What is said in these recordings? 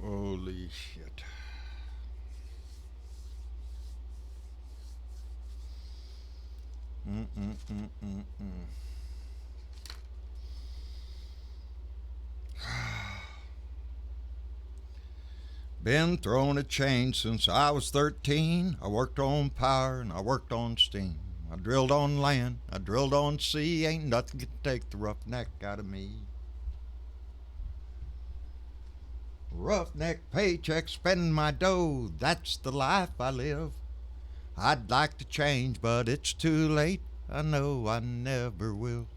Holy shit. Mm-mm-mm-mm-mm. Been throwing a chain since I was 13. I worked on power and I worked on steam. I drilled on land, I drilled on sea. Ain't nothing can take the roughneck out of me. Roughneck paycheck, spending my dough. That's the life I live. I'd like to change, but it's too late. I know I never will.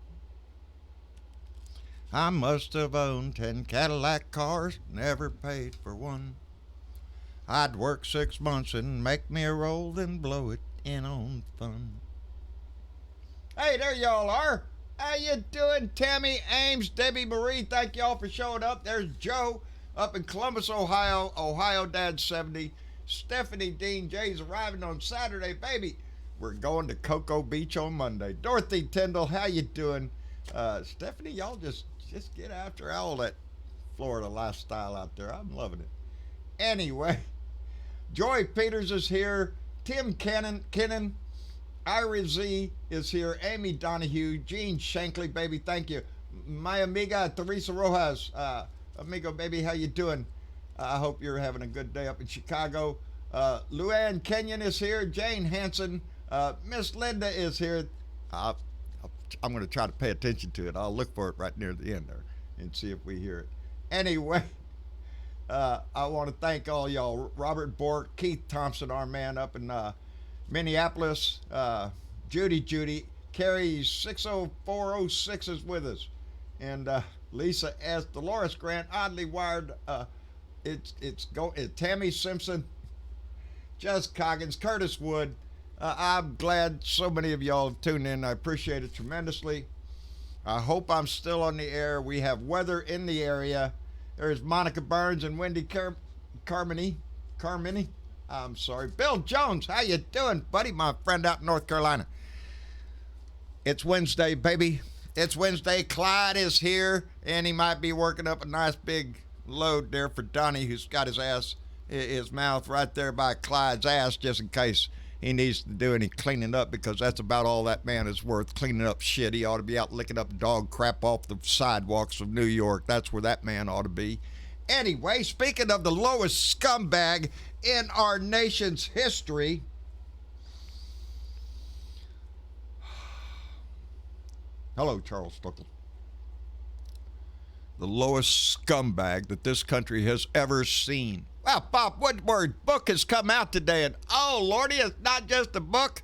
I must have owned 10 Cadillac cars, never paid for one. I'd work 6 months and make me a roll, then blow it in on fun. Hey, there y'all are. How you doing? Tammy, Ames, Debbie Marie, thank y'all for showing up. There's Joe up in Columbus, Ohio. Ohio Dad 70. Stephanie Dean, Jay's arriving on Saturday. Baby, we're going to Cocoa Beach on Monday. Dorothy Tyndall, how you doing? Stephanie, y'all just get after all that Florida lifestyle out there. I'm loving it. Anyway, Joy Peters is here. Tim Kennan, Ira Z is here. Amy Donahue, Gene Shankly, baby, thank you. My amiga Teresa Rojas, amigo, baby, how you doing? I hope you're having a good day up in Chicago. Luann Kenyon is here. Jane Hanson, Miss Linda is here. I'm going to try to pay attention to it. I'll look for it right near the end there and see if we hear it. Anyway, I want to thank all y'all. Robert Bork, Keith Thompson, our man up in Minneapolis. Judy, Carrie 60406 is with us. And Lisa S. Dolores Grant, Oddly Wired. Tammy Simpson, Jess Coggins, Curtis Wood. I'm glad so many of y'all have tuned in. I appreciate it tremendously. I hope I'm still on the air. We have weather in the area. There's Monica Burns and Wendy Carmini. I'm sorry. Bill Jones, how you doing, buddy? My friend out in North Carolina. It's Wednesday, baby. It's Wednesday. Clyde is here, and he might be working up a nice big load there for Donnie, who's got his mouth right there by Clyde's ass, just in case he needs to do any cleaning up, because that's about all that man is worth, cleaning up shit. He ought to be out licking up dog crap off the sidewalks of New York. That's where that man ought to be. Anyway, speaking of the lowest scumbag in our nation's history, hello, Charles Stuckle. The lowest scumbag that this country has ever seen. Well, Bob Woodward's book has come out today, and oh, Lordy, it's not just a book.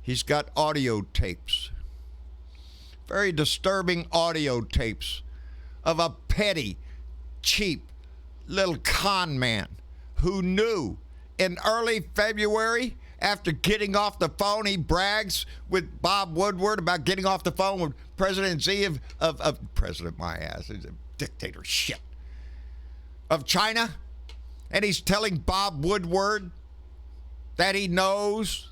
He's got audio tapes. Very disturbing audio tapes of a petty, cheap little con man who knew in early February, after getting off the phone, he brags with Bob Woodward about getting off the phone with President Xi of President my ass, he's a dictator shit, of China. And he's telling Bob Woodward that he knows,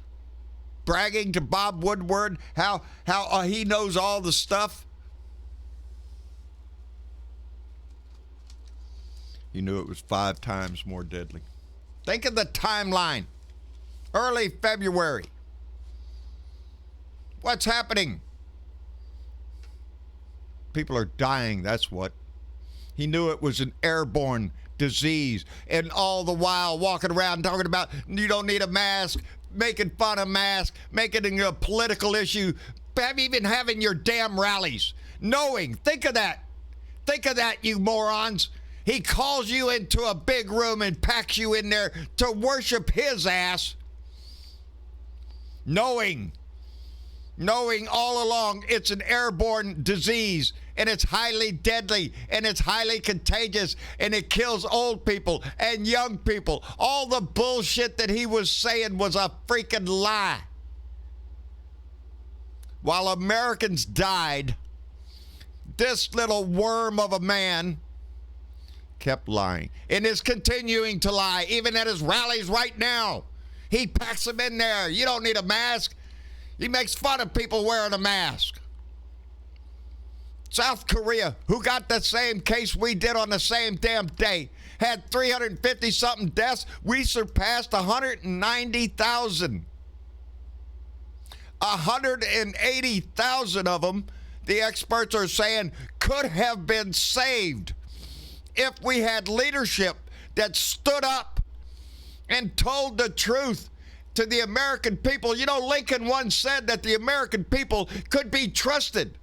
bragging to Bob Woodward how he knows all the stuff. He knew it was 5 times more deadly. Think of the timeline. Early February. What's happening? People are dying, that's what. He knew it was an airborne disease, and all the while walking around talking about you don't need a mask, making fun of masks, making it a political issue, even having your damn rallies, knowing, think of that, you morons. He calls you into a big room and packs you in there to worship his ass, knowing all along it's an airborne disease, and it's highly deadly, and it's highly contagious, and it kills old people and young people. All the bullshit that he was saying was a freaking lie. While Americans died, this little worm of a man kept lying and is continuing to lie, even at his rallies right now. He packs them in there. You don't need a mask. He makes fun of people wearing a mask. South Korea, who got the same case we did on the same damn day, had 350-something deaths. We surpassed 190,000. 180,000 of them, the experts are saying, could have been saved if we had leadership that stood up and told the truth to the American people. You know, Lincoln once said that the American people could be trusted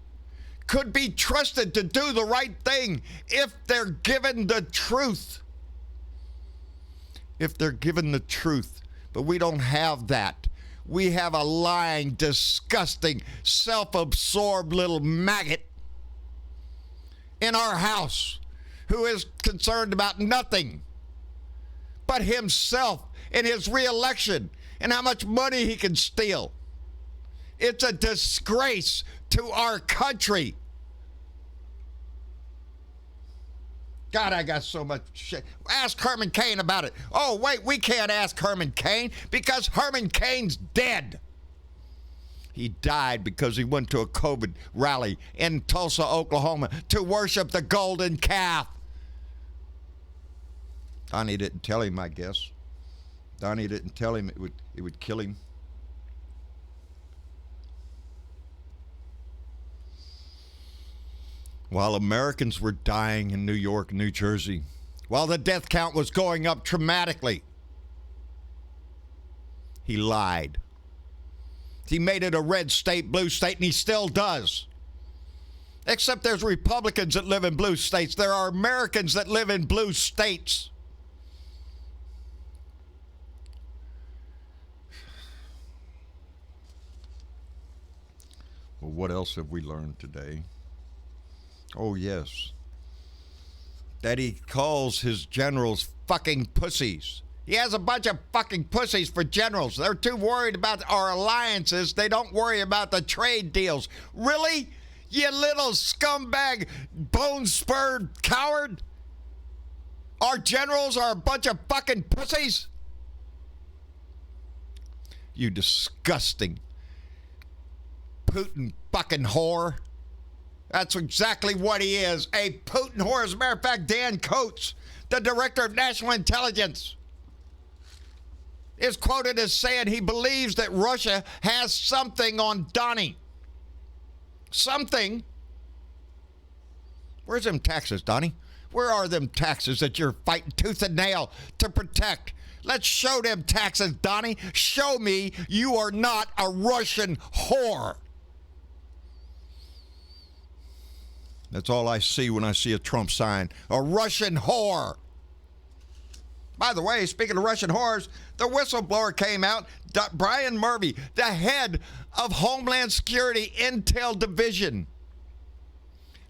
to do the right thing if they're given the truth. If they're given the truth. But we don't have that. We have a lying, disgusting, self-absorbed little maggot in our house who is concerned about nothing but himself and his reelection and how much money he can steal. It's a disgrace to our country. God, I got so much shit. Ask Herman Cain about it. Oh, wait, we can't ask Herman Cain because Herman Cain's dead. He died because he went to a COVID rally in Tulsa, Oklahoma to worship the golden calf. Donnie didn't tell him, I guess. Donnie didn't tell him it would kill him. While Americans were dying in New York and New Jersey, while the death count was going up dramatically, he lied. He made it a red state, blue state, and he still does. Except there's Republicans that live in blue states. There are Americans that live in blue states. Well, what else have we learned today? Oh, yes. That he calls his generals fucking pussies. He has a bunch of fucking pussies for generals. They're too worried about our alliances. They don't worry about the trade deals. Really? You little scumbag, bone-spurred coward? Our generals are a bunch of fucking pussies? You disgusting Putin fucking whore. That's exactly what he is, a Putin whore. As a matter of fact, Dan Coates, the director of national intelligence, is quoted as saying he believes that Russia has something on Donnie. Something. Where's them taxes, Donnie? Where are them taxes that you're fighting tooth and nail to protect? Let's show them taxes, Donnie. Show me you are not a Russian whore. That's all I see when I see a Trump sign. A Russian whore. By the way, speaking of Russian whores, the whistleblower came out. Brian Murphy, the head of Homeland Security Intel Division.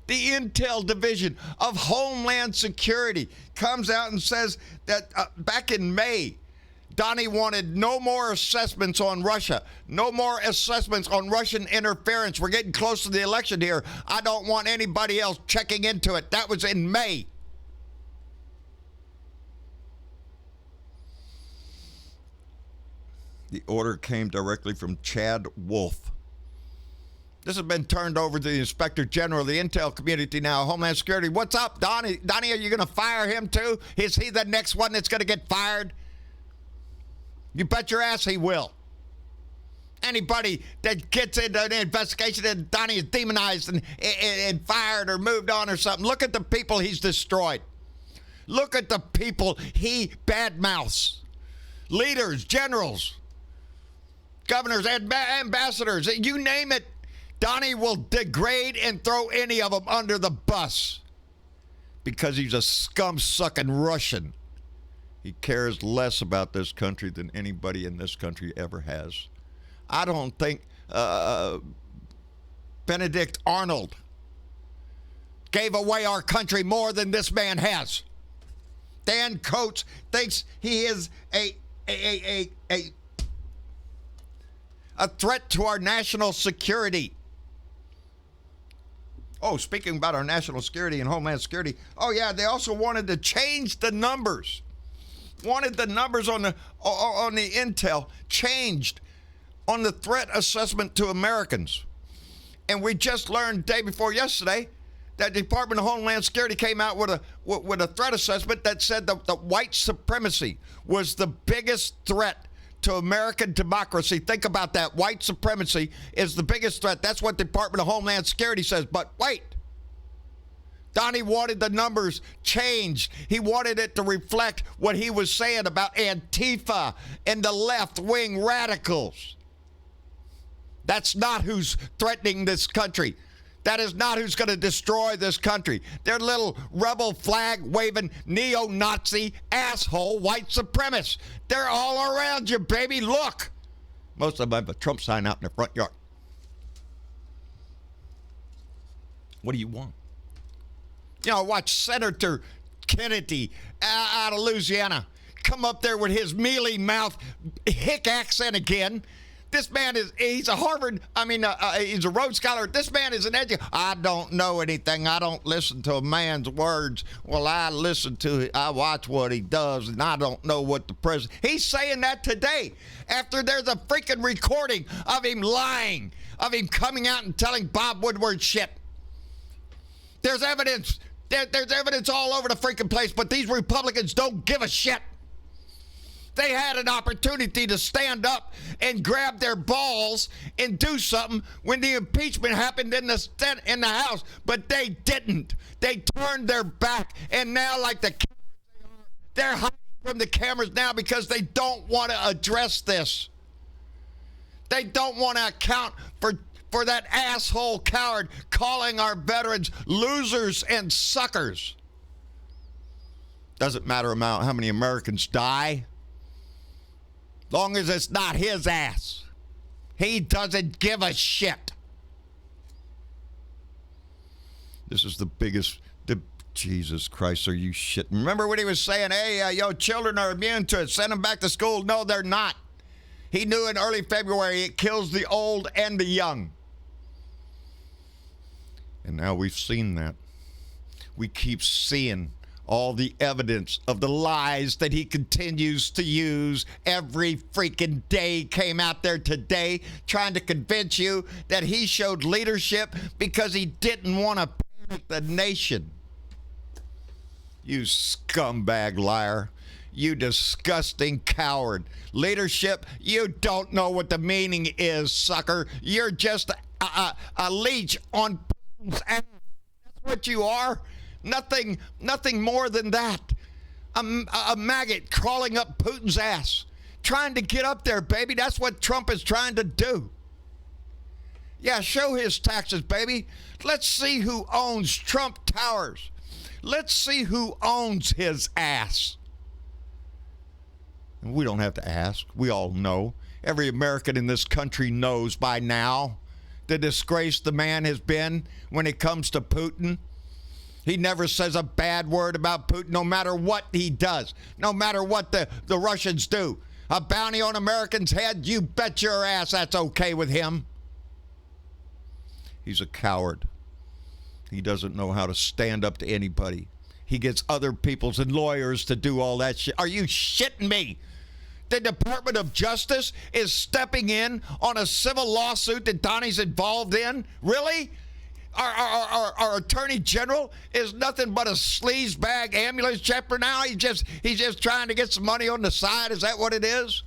The Intel Division of Homeland Security comes out and says that back in May, Donnie wanted no more assessments on Russia, no more assessments on Russian interference. We're getting close to the election here. I don't want anybody else checking into it. That was in May. The order came directly from Chad Wolf. This has been turned over to the Inspector General of the Intel community now, Homeland Security. What's up, Donnie? Donnie, are you going to fire him too? Is he the next one that's going to get fired? You bet your ass he will. Anybody that gets into an investigation and Donnie is demonized and fired or moved on or something, look at the people he's destroyed. Look at the people he badmouths. Leaders, generals, governors, ambassadors, you name it. Donnie will degrade and throw any of them under the bus because he's a scum-sucking Russian. He cares less about this country than anybody in this country ever has. I don't think Benedict Arnold gave away our country more than this man has. Dan Coates thinks he is a threat to our national security. Oh, speaking about our national security and Homeland Security, oh yeah, they also wanted to change the numbers. Wanted the numbers on the intel changed on the threat assessment to Americans. And we just learned day before yesterday that Department of Homeland Security came out with a threat assessment that said that white supremacy was the biggest threat to American democracy. Think about that. White supremacy is the biggest threat. That's what the Department of Homeland Security says. But wait. Donnie wanted the numbers changed. He wanted it to reflect what he was saying about Antifa and the left-wing radicals. That's not who's threatening this country. That is not who's going to destroy this country. They're little rebel flag-waving, neo-Nazi, asshole white supremacists. They're all around you, baby. Look. Most of them have a Trump sign out in their front yard. What do you want? You know, watch Senator Kennedy out of Louisiana come up there with his mealy mouth, hick accent again. This man he's a Harvard, he's a Rhodes Scholar. This man is an educator. I don't know anything. I don't listen to a man's words. Well, I watch what he does, and I don't know what the president. He's saying that today after there's a freaking recording of him lying, of him coming out and telling Bob Woodward shit. There's evidence. There's evidence all over the freaking place, but these Republicans don't give a shit. They had an opportunity to stand up and grab their balls and do something when the impeachment happened in the Senate, in the House, but they didn't. They turned their back, and now, like the cameras, they're hiding from the cameras now because they don't want to address this. They don't want to account for that asshole coward calling our veterans losers and suckers. Doesn't matter how many Americans die. Long as it's not his ass. He doesn't give a shit. This is the biggest. Jesus Christ, are you shitting? Remember what he was saying? Hey, children are immune to it. Send them back to school. No, they're not. He knew in early February it kills the old and the young. And now we've seen that. We keep seeing all the evidence of the lies that he continues to use every freaking day. Came out there today trying to convince you that he showed leadership because he didn't want to panic the nation. You scumbag liar. You disgusting coward. Leadership, you don't know what the meaning is, sucker. You're just a leech on Putin's ass. That's what you are. Nothing more than that. A maggot crawling up Putin's ass. Trying to get up there, baby. That's what Trump is trying to do. Yeah, show his taxes, baby. Let's see who owns Trump Towers. Let's see who owns his ass. And we don't have to ask. We all know. Every American in this country knows by now the disgrace the man has been when it comes to Putin. He never says a bad word about Putin, no matter what he does, no matter what the Russians do. A bounty on Americans' head, you bet your ass that's okay with him. He's a coward. He doesn't know how to stand up to anybody. He gets other people's and lawyers to do all that shit. Are you shitting me? The Department of Justice is stepping in on a civil lawsuit that Donnie's involved in? Really? Our Attorney General is nothing but a sleazebag ambulance chaper now? He's just trying to get some money on the side? Is that what it is?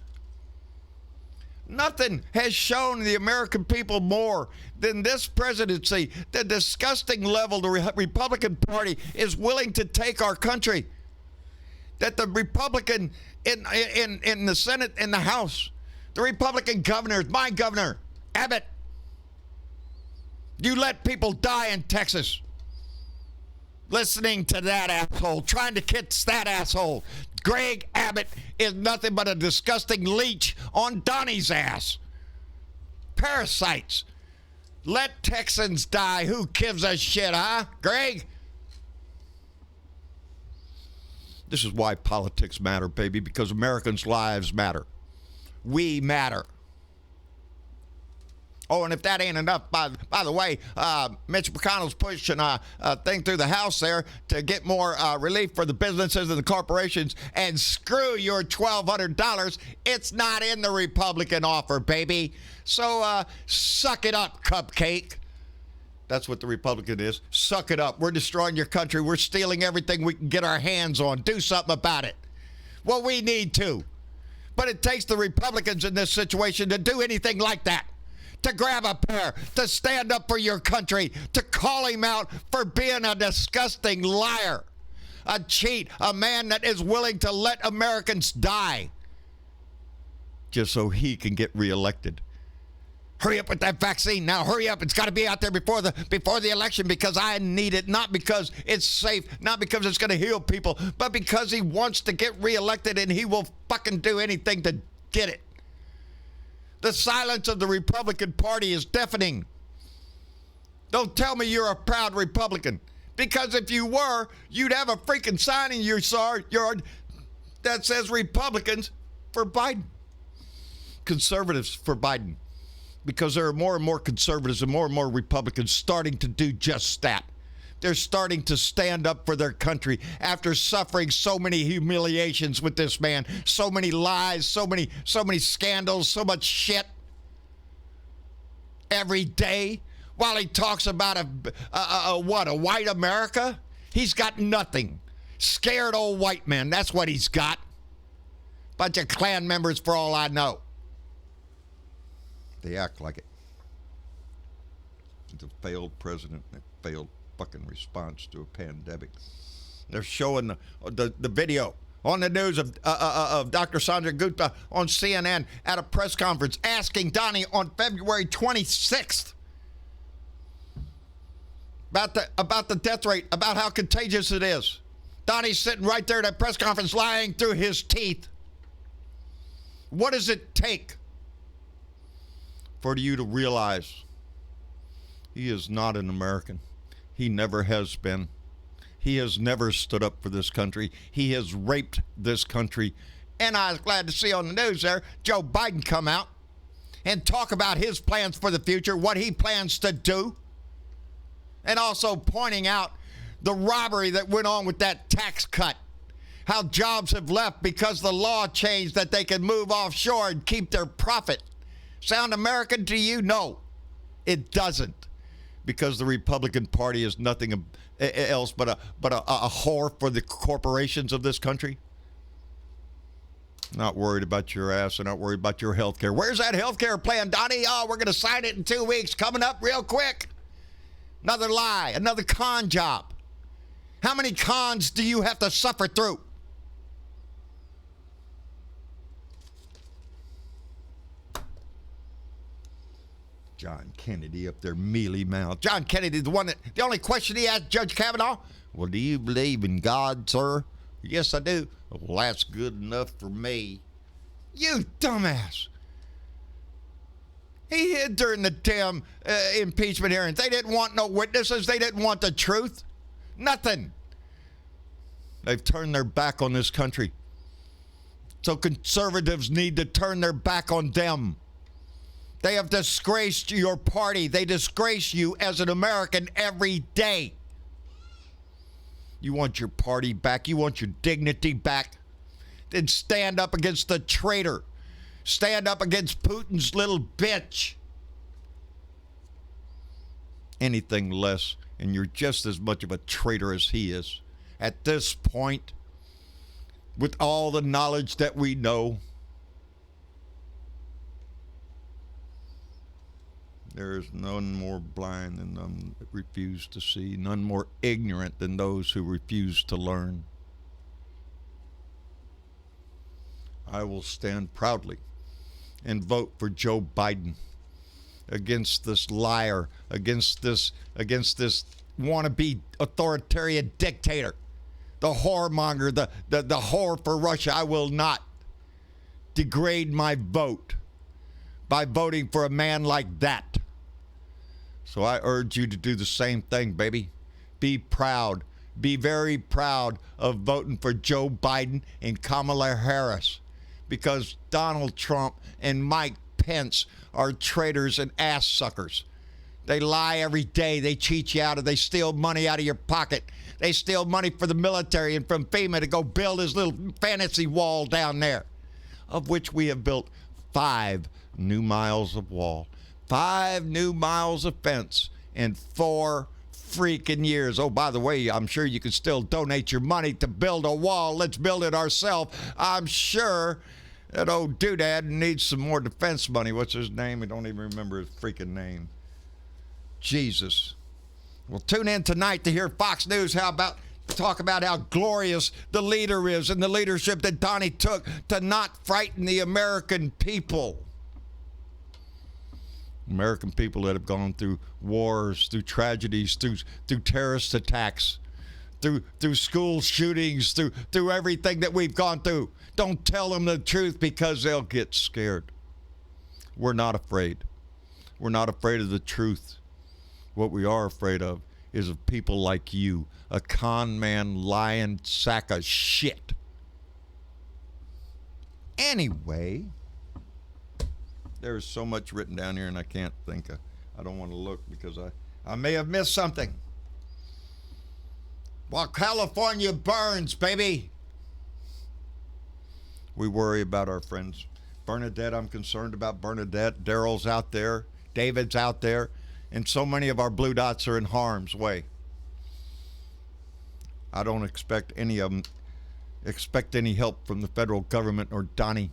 Nothing has shown the American people more than this presidency, the disgusting level the Republican Party is willing to take our country. That the Republican in the Senate and the House, the Republican governors, my governor, Abbott, you let people die in Texas. Listening to that asshole, trying to kiss that asshole. Greg Abbott is nothing but a disgusting leech on Donnie's ass. Parasites. Let Texans die. Who gives a shit, huh, Greg? This is why politics matter, baby, because Americans' lives matter. We matter. Oh, and if that ain't enough, by the way, Mitch McConnell's pushing a thing through the House there to get more relief for the businesses and the corporations. And screw your $1,200. It's not in the Republican offer, baby. So suck it up, cupcake. That's what the Republican is. Suck it up. We're destroying your country. We're stealing everything we can get our hands on. Do something about it. Well, we need to. But it takes the Republicans in this situation to do anything like that. To grab a pair, to stand up for your country, to call him out for being a disgusting liar, a cheat, a man that is willing to let Americans die just so he can get reelected. Hurry up with that vaccine now. Hurry up. It's got to be out there before the election because I need it, not because it's safe, not because it's going to heal people, but because he wants to get reelected and he will fucking do anything to get it. The silence of the Republican Party is deafening. Don't tell me you're a proud Republican, because if you were, you'd have a freaking sign in your yard that says Republicans for Biden, conservatives for Biden. Because there are more and more conservatives and more Republicans starting to do just that. They're starting to stand up for their country after suffering so many humiliations with this man, so many lies, so many scandals, so much shit every day. While he talks about a white America, he's got nothing. Scared old white men, that's what he's got. Bunch of Klan members for all I know. They act like it. It's a failed president, a failed fucking response to a pandemic. They're showing the video on the news of Dr. Sanjay Gupta on CNN at a press conference asking Donnie on February 26th about the death rate, about how contagious it is. Donnie's sitting right there at that press conference lying through his teeth. What does it take for you to realize he is not an American? He never has been. He has never stood up for this country. He has raped this country. And I was glad to see on the news there, Joe Biden come out and talk about his plans for the future, what he plans to do, and also pointing out the robbery that went on with that tax cut, how jobs have left because the law changed that they can move offshore and keep their profit. Sound American to you? No, it doesn't, because the Republican Party is nothing else but a whore for the corporations of this country. Not worried about your ass. They're not worried about your health care. Where's that health care plan, Donnie? Oh, we're going to sign it in 2 weeks. Coming up real quick. Another lie, another con job. How many cons do you have to suffer through? John Kennedy up there, mealy mouth. John Kennedy, the only question he asked Judge Kavanaugh, well, do you believe in God, sir? Yes, I do. Well, that's good enough for me. You dumbass. He hid during the damn impeachment hearings. They didn't want no witnesses. They didn't want the truth. Nothing. They've turned their back on this country. So conservatives need to turn their back on them. They have disgraced your party. They disgrace you as an American every day. You want your party back. You want your dignity back. Then stand up against the traitor. Stand up against Putin's little bitch. Anything less, and you're just as much of a traitor as he is. At this point, with all the knowledge that we know, there is none more blind than them that refuse to see, none more ignorant than those who refuse to learn. I will stand proudly and vote for Joe Biden against this liar, against this wannabe authoritarian dictator, the whoremonger, the whore for Russia. I will not degrade my vote by voting for a man like that. So I urge you to do the same thing, baby. Be proud. Be very proud of voting for Joe Biden and Kamala Harris, because Donald Trump and Mike Pence are traitors and ass suckers. They lie every day. They cheat you out of. They steal money out of your pocket. They steal money for the military and from FEMA to go build his little fantasy wall down there, of which we have built 5 new miles of wall, 5 new miles of fence in 4 freaking years. Oh, by the way, I'm sure you can still donate your money to build a wall. Let's build it ourselves. I'm sure that old doodad needs some more defense money. What's his name? I don't even remember his freaking name. Jesus. Well, tune in tonight to hear Fox News. Talk about how glorious the leader is and the leadership that Donnie took to not frighten the American people. American people that have gone through wars, through tragedies, through terrorist attacks, through school shootings, through everything that we've gone through. Don't tell them the truth because they'll get scared. We're not afraid. We're not afraid of the truth. What we are afraid of is of people like you, a con man, lying sack of shit. Anyway, there's so much written down here and I can't think. I don't want to look because I may have missed something. While California burns, baby. We worry about our friends. Bernadette, I'm concerned about Bernadette. Daryl's out there. David's out there. And so many of our blue dots are in harm's way. I don't expect any of them, any help from the federal government or Donnie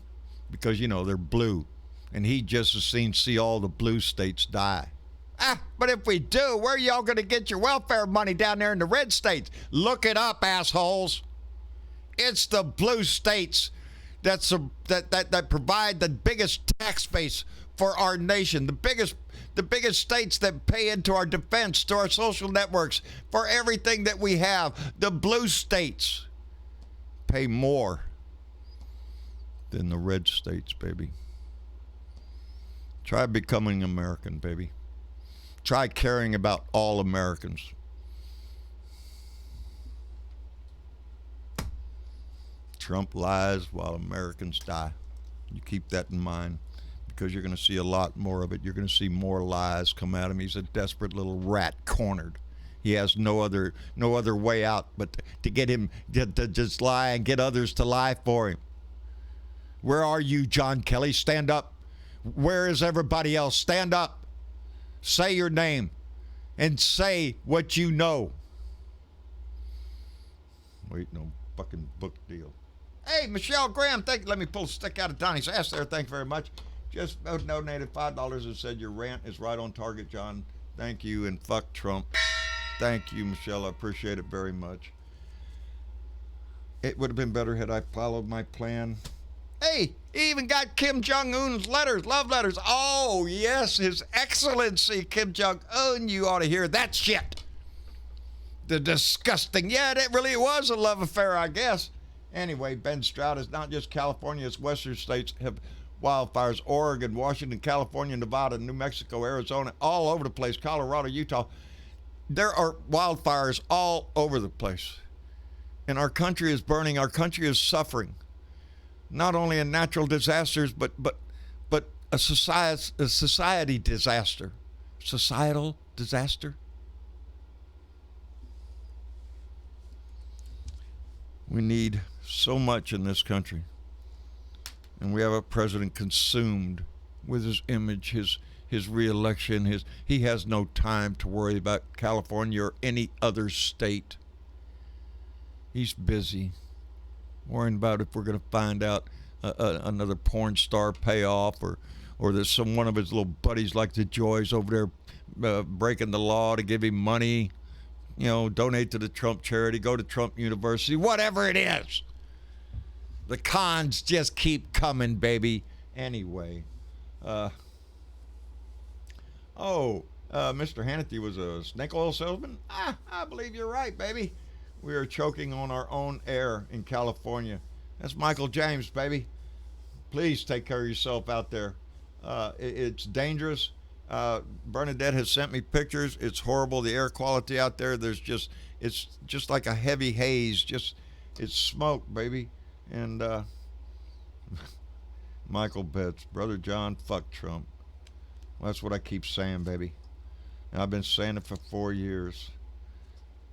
because, you know, they're blue. And he just as soon see all the blue states die. But if we do, where are y'all going to get your welfare money down there in the red states? Look it up, assholes. It's the blue states that provide the biggest tax base for our nation, the biggest states that pay into our defense, to our social networks, for everything that we have. The blue states pay more than the red states, baby. Try becoming American, baby. Try caring about all Americans. Trump lies while Americans die. You keep that in mind because you're going to see a lot more of it. You're going to see more lies come at him. He's a desperate little rat cornered. He has no other way out but to get him to just lie and get others to lie for him. Where are you, John Kelly? Stand up. Where is everybody else? Stand up. Say your name and say what you know. Wait, no fucking book deal. Hey, Michelle Graham, let me pull a stick out of Donnie's ass there. Thank you very much. Just donated $5 and said your rant is right on target, John. Thank you, and fuck Trump. Thank you, Michelle. I appreciate it very much. It would have been better had I followed my plan. Hey, he even got Kim Jong-un's letters, love letters. Oh, yes, His Excellency Kim Jong-un. You ought to hear that shit. The disgusting. Yeah, it really was a love affair, I guess. Anyway, Ben Stroud, is not just California, it's western states have wildfires. Oregon, Washington, California, Nevada, New Mexico, Arizona, all over the place. Colorado, Utah. There are wildfires all over the place. And our country is burning. Our country is suffering. Not only in natural disasters, but a society disaster. Societal disaster. We need so much in this country. And we have a president consumed with his image, his re-election. He has no time to worry about California or any other state. He's busy worrying about if we're going to find out another porn star payoff or there's one of his little buddies like the Joys over there breaking the law to give him money. You know, donate to the Trump charity, go to Trump University, whatever it is. The cons just keep coming, baby. Anyway. Mr. Hannity was a snake oil salesman? I believe you're right, baby. We are choking on our own air in California. That's Michael James, baby. Please take care of yourself out there. It's dangerous. Bernadette has sent me pictures. It's horrible. The air quality out there, it's just like a heavy haze. It's smoke, baby. And Michael Betts, Brother John, fuck Trump. Well, that's what I keep saying, baby. And I've been saying it for 4 years.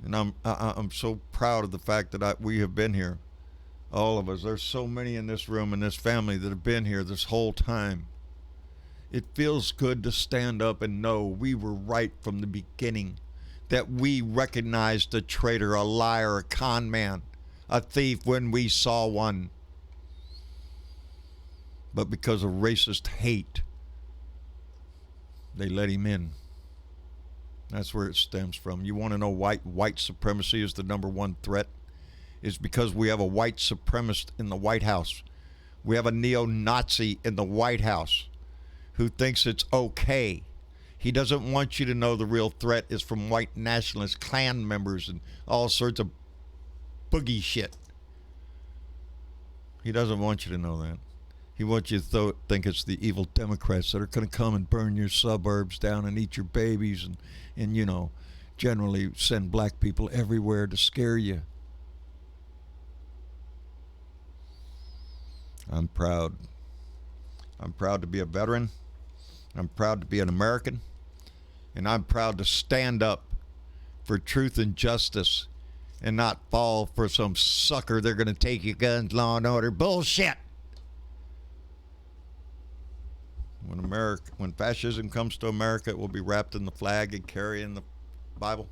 And I'm so proud of the fact that we have been here. All of us. There's so many in this room, in this family, that have been here this whole time. It feels good to stand up and know we were right from the beginning, that we recognized a traitor, a liar, a con man, a thief when we saw one. But because of racist hate, they let him in. That's where it stems from. You want to know why white supremacy is the number one threat? It's because we have a white supremacist in the White House. We have a neo-Nazi in the White House who thinks it's okay. He doesn't want you to know the real threat is from white nationalist Klan members and all sorts of boogie shit. He doesn't want you to know that. He wants you to think it's the evil Democrats that are going to come and burn your suburbs down and eat your babies and you know, generally send black people everywhere to scare you. I'm proud. I'm proud to be a veteran. I'm proud to be an American. And I'm proud to stand up for truth and justice and not fall for some sucker, they're going to take your guns, law and order bullshit. When fascism comes to America, it will be wrapped in the flag and carrying the Bible.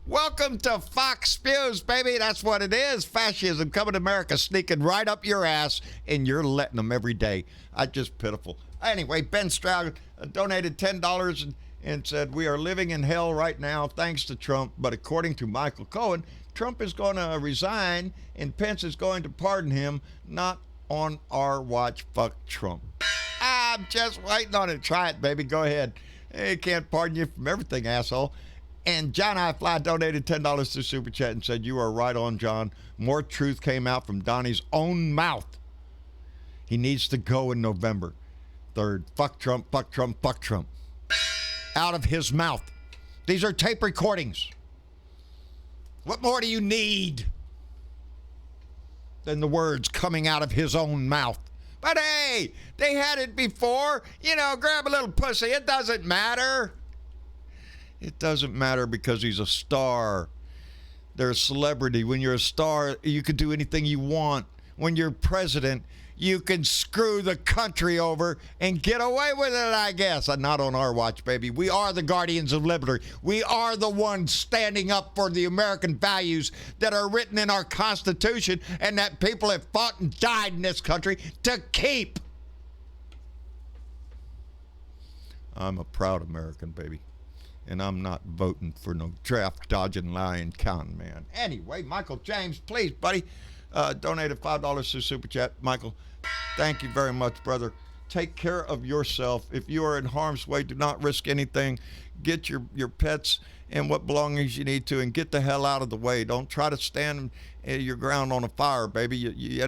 Welcome to Fox Spews, baby. That's what it is. Fascism coming to America, sneaking right up your ass, and you're letting them every day. Just pitiful. Anyway, Ben Stroud donated $10 and said, we are living in hell right now thanks to Trump. But according to Michael Cohen, Trump is going to resign and Pence is going to pardon him. Not on our watch. Fuck Trump. I'm just waiting on it. Try it, baby. Go ahead. He can't pardon you from everything, asshole. And John I. Fly donated $10 to Super Chat and said, you are right on, John. More truth came out from Donnie's own mouth. He needs to go in November 3rd. Fuck Trump, fuck Trump, fuck Trump. Out of his mouth. These are tape recordings. What more do you need than the words coming out of his own mouth? But hey, they had it before. You know, grab a little pussy. It doesn't matter. It doesn't matter because he's a star. They're a celebrity. When you're a star, you can do anything you want. When you're president, you can screw the country over and get away with it, I guess. Not on our watch, baby. We are the guardians of liberty. We are the ones standing up for the American values that are written in our Constitution and that people have fought and died in this country to keep. I'm a proud American, baby. And I'm not voting for no draft-dodging, lying con man. Anyway, Michael James, please, buddy, donated $5 to Super Chat. Michael, thank you very much, brother. Take care of yourself. If you are in harm's way, do not risk anything. Get your pets and what belongings you need to and get the hell out of the way. Don't try to stand your ground on a fire, baby. You